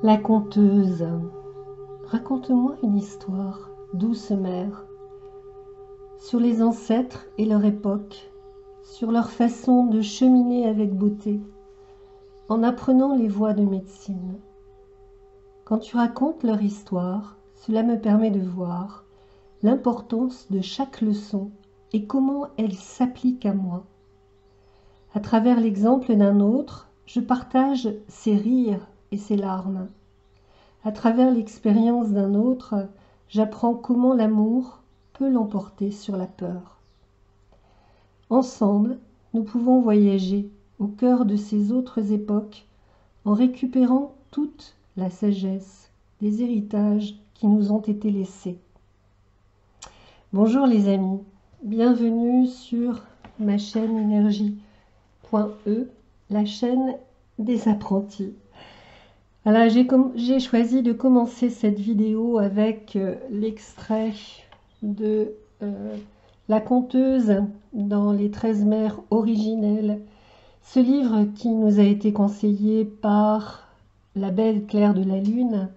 La conteuse. Raconte-moi une histoire, douce mère, sur les ancêtres et leur époque, sur leur façon de cheminer avec beauté, en apprenant les voies de médecine. Quand tu racontes leur histoire, cela me permet de voir l'importance de chaque leçon et comment elle s'applique à moi. À travers l'exemple d'un autre, je partage ses rires et ses larmes. À travers l'expérience d'un autre, j'apprends comment l'amour peut l'emporter sur la peur. Ensemble, nous pouvons voyager au cœur de ces autres époques en récupérant toute la sagesse des héritages qui nous ont été laissés. Bonjour les amis, bienvenue sur ma chaîne énergie.e, la chaîne des apprentis. Alors, j'ai choisi de commencer cette vidéo avec l'extrait de La conteuse dans les 13 mers originelles. Ce livre qui nous a été conseillé par la belle Claire de la Lune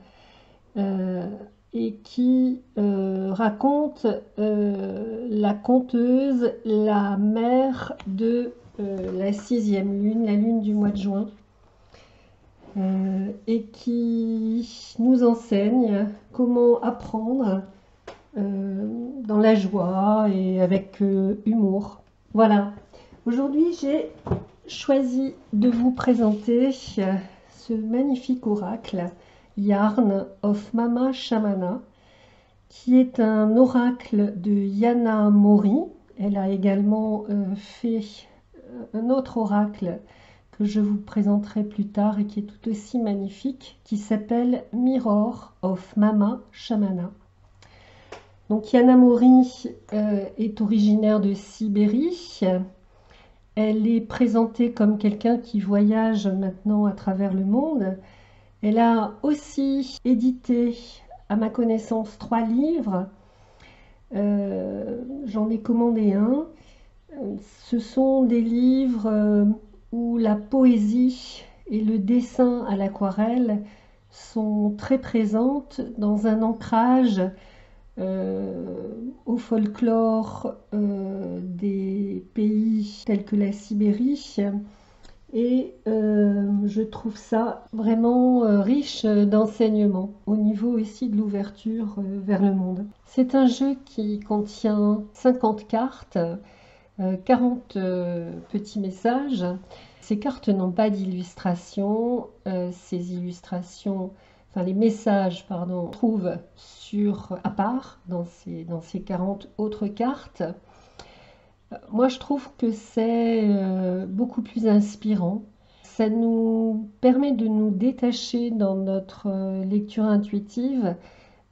et qui raconte la conteuse, la mère de la 6e lune, la lune du mois de juin. Et qui nous enseigne comment apprendre dans la joie et avec humour. Voilà, aujourd'hui j'ai choisi de vous présenter ce magnifique oracle Yarn of Mama Shamana, qui est un oracle de Yana Mori. Elle a également fait un autre oracle que je vous présenterai plus tard et qui est tout aussi magnifique, qui s'appelle Mirror of Mama Shamana. Donc Yana Mori est originaire de Sibérie. Elle est présentée comme quelqu'un qui voyage maintenant à travers le monde. Elle a aussi édité, à ma connaissance, 3 livres. J'en ai commandé un. Ce sont des livres où la poésie et le dessin à l'aquarelle sont très présentes dans un ancrage au folklore des pays tels que la Sibérie. Et je trouve ça vraiment riche d'enseignements au niveau aussi de l'ouverture vers le monde. C'est un jeu qui contient 50 cartes, 40 petits messages. Ces cartes n'ont pas d'illustration. Ces illustrations, enfin les messages, pardon, se trouvent à part dans ces 40 autres cartes. Moi, je trouve que c'est beaucoup plus inspirant. Ça nous permet de nous détacher dans notre lecture intuitive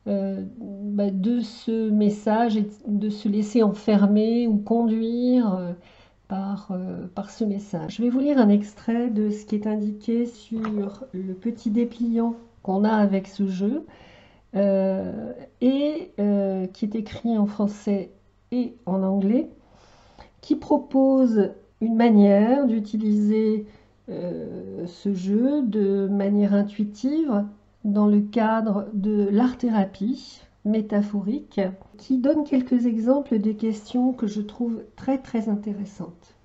de ce message et de se laisser enfermer ou conduire par ce message. Je vais vous lire un extrait de ce qui est indiqué sur le petit dépliant qu'on a avec ce jeu et qui est écrit en français et en anglais, qui propose une manière d'utiliser ce jeu de manière intuitive dans le cadre de l'art-thérapie métaphorique, qui donne quelques exemples de questions que je trouve très intéressantes.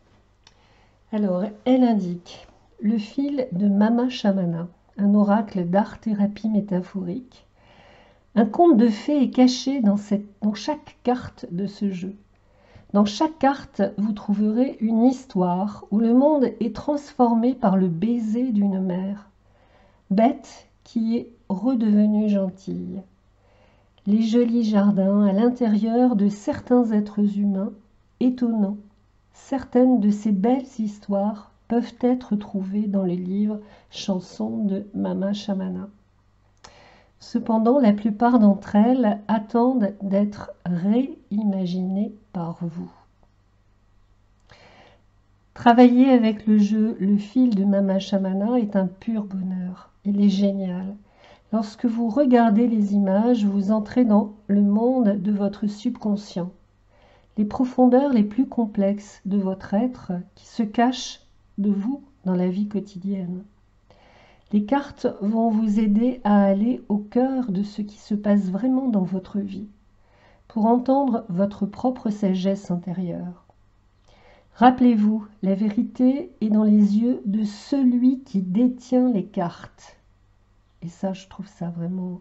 Alors, elle indique le fil de Mama Shamana, un oracle d'art-thérapie métaphorique. Un conte de fées est caché dans chaque carte de ce jeu. Dans chaque carte, vous trouverez une histoire où le monde est transformé par le baiser d'une mère, bête qui est redevenue gentille. Les jolis jardins à l'intérieur de certains êtres humains étonnants. Certaines de ces belles histoires peuvent être trouvées dans le livre Chansons de Mama Shamana. Cependant, la plupart d'entre elles attendent d'être réimaginées par vous. Travailler avec le jeu Le fil de Mama Shamana est un pur bonheur. Il est génial. Lorsque vous regardez les images, vous entrez dans le monde de votre subconscient, les profondeurs les plus complexes de votre être qui se cachent de vous dans la vie quotidienne. Les cartes vont vous aider à aller au cœur de ce qui se passe vraiment dans votre vie, pour entendre votre propre sagesse intérieure. Rappelez-vous, la vérité est dans les yeux de celui qui détient les cartes. Et ça, je trouve ça vraiment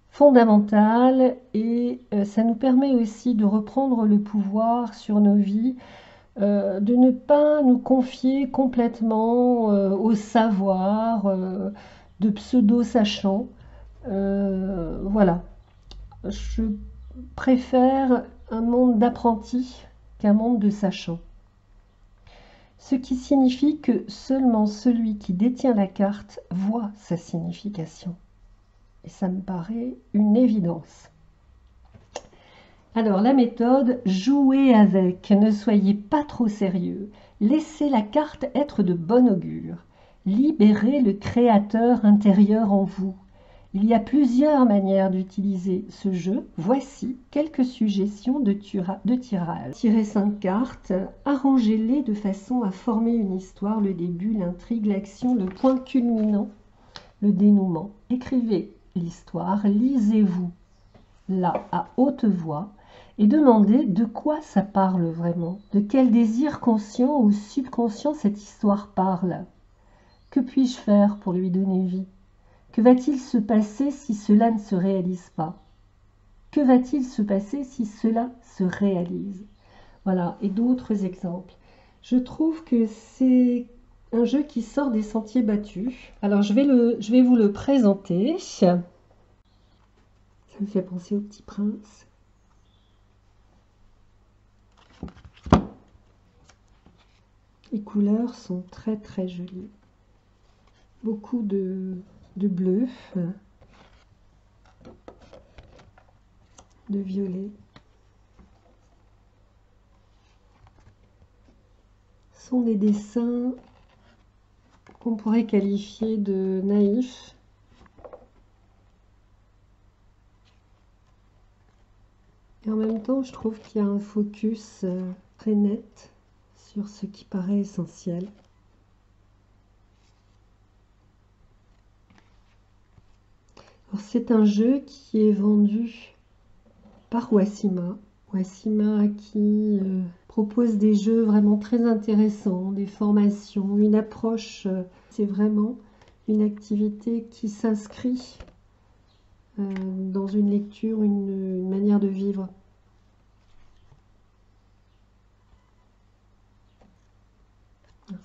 fondamental, et ça nous permet aussi de reprendre le pouvoir sur nos vies, de ne pas nous confier complètement au savoir de pseudo-sachants. Voilà, je préfère un monde d'apprentis qu'un monde de sachants. Ce qui signifie que seulement celui qui détient la carte voit sa signification. Et ça me paraît une évidence. Alors la méthode, jouez avec, ne soyez pas trop sérieux. Laissez la carte être de bon augure. Libérez le créateur intérieur en vous. Il y a plusieurs manières d'utiliser ce jeu. Voici quelques suggestions de tirage. Tirez 5 cartes, arrangez-les de façon à former une histoire, le début, l'intrigue, l'action, le point culminant, le dénouement. Écrivez l'histoire, lisez-vous là à haute voix et demandez de quoi ça parle vraiment, de quel désir conscient ou subconscient cette histoire parle. Que puis-je faire pour lui donner vie? Que va-t-il se passer si cela ne se réalise pas? Que va-t-il se passer si cela se réalise? Voilà, et d'autres exemples. Je trouve que c'est un jeu qui sort des sentiers battus. Alors je vais vous le présenter. Ça me fait penser au Petit Prince. Les couleurs sont très très jolies. Beaucoup de bleu, de violet. Ce sont des dessins qu'on pourrait qualifier de naïfs. Et en même temps, je trouve qu'il y a un focus très net sur ce qui paraît essentiel. C'est un jeu qui est vendu par Wassima. Wassima qui propose des jeux vraiment très intéressants, des formations, une approche. C'est vraiment une activité qui s'inscrit dans une lecture, une manière de vivre.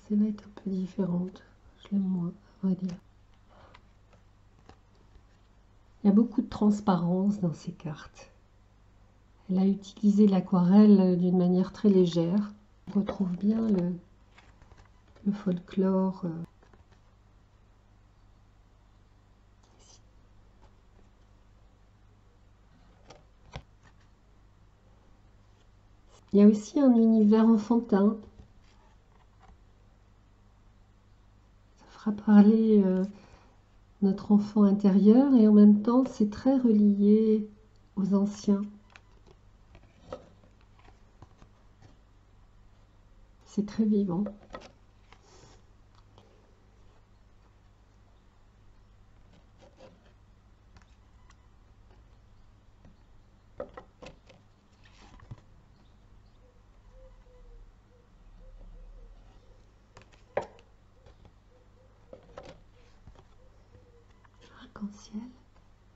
Celle-là est un peu différente. Je l'aime moins, à vrai dire. Il y a beaucoup de transparence dans ces cartes. Elle a utilisé l'aquarelle d'une manière très légère. On retrouve bien le folklore. Ici. Il y a aussi un univers enfantin. Ça fera parler notre enfant intérieur, et en même temps c'est très relié aux anciens. C'est très vivant. Arc-en-ciel.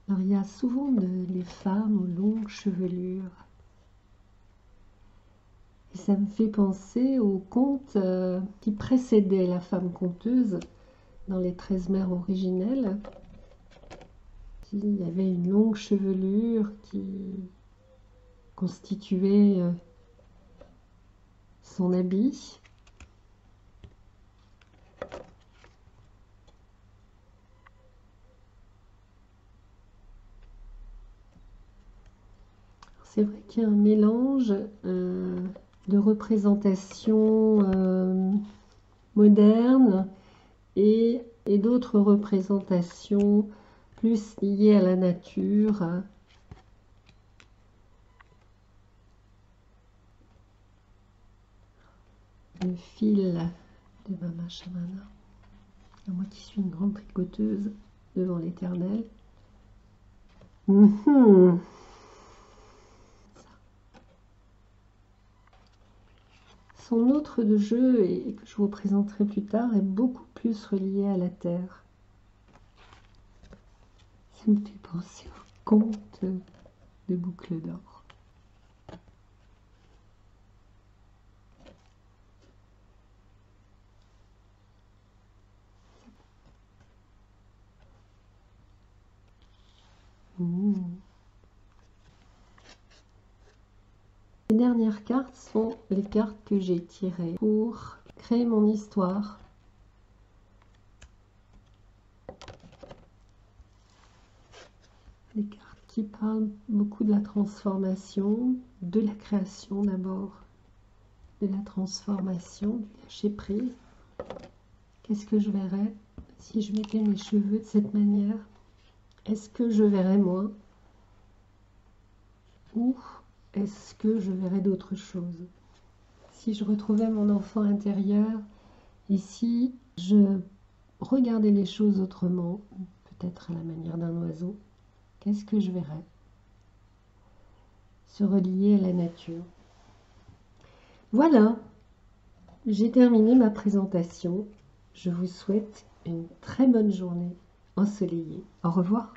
Alors il y a souvent les femmes aux longues chevelures. Et ça me fait penser au conte qui précédait la femme conteuse dans les 13 mères originelles. Il y avait une longue chevelure qui constituait son habit. C'est vrai qu'il y a un mélange de représentations modernes et d'autres représentations plus liées à la nature. Le fil de Mama Shamana. Moi qui suis une grande tricoteuse devant l'éternel. Son autre de jeu, et que je vous présenterai plus tard, est beaucoup plus relié à la terre. Ça me fait penser au conte de Boucle d'Or. Les dernières cartes sont les cartes que j'ai tirées pour créer mon histoire. Des cartes qui parlent beaucoup de la transformation, de la création d'abord, de la transformation, du lâcher prise. Qu'est-ce que je verrais si je mettais mes cheveux de cette manière? Est-ce que je verrais moi? Ou est-ce que je verrais d'autres choses? Si je retrouvais mon enfant intérieur, et si je regardais les choses autrement, peut-être à la manière d'un oiseau, qu'est-ce que je verrais? Se relier à la nature. Voilà, j'ai terminé ma présentation. Je vous souhaite une très bonne journée ensoleillée. Au revoir.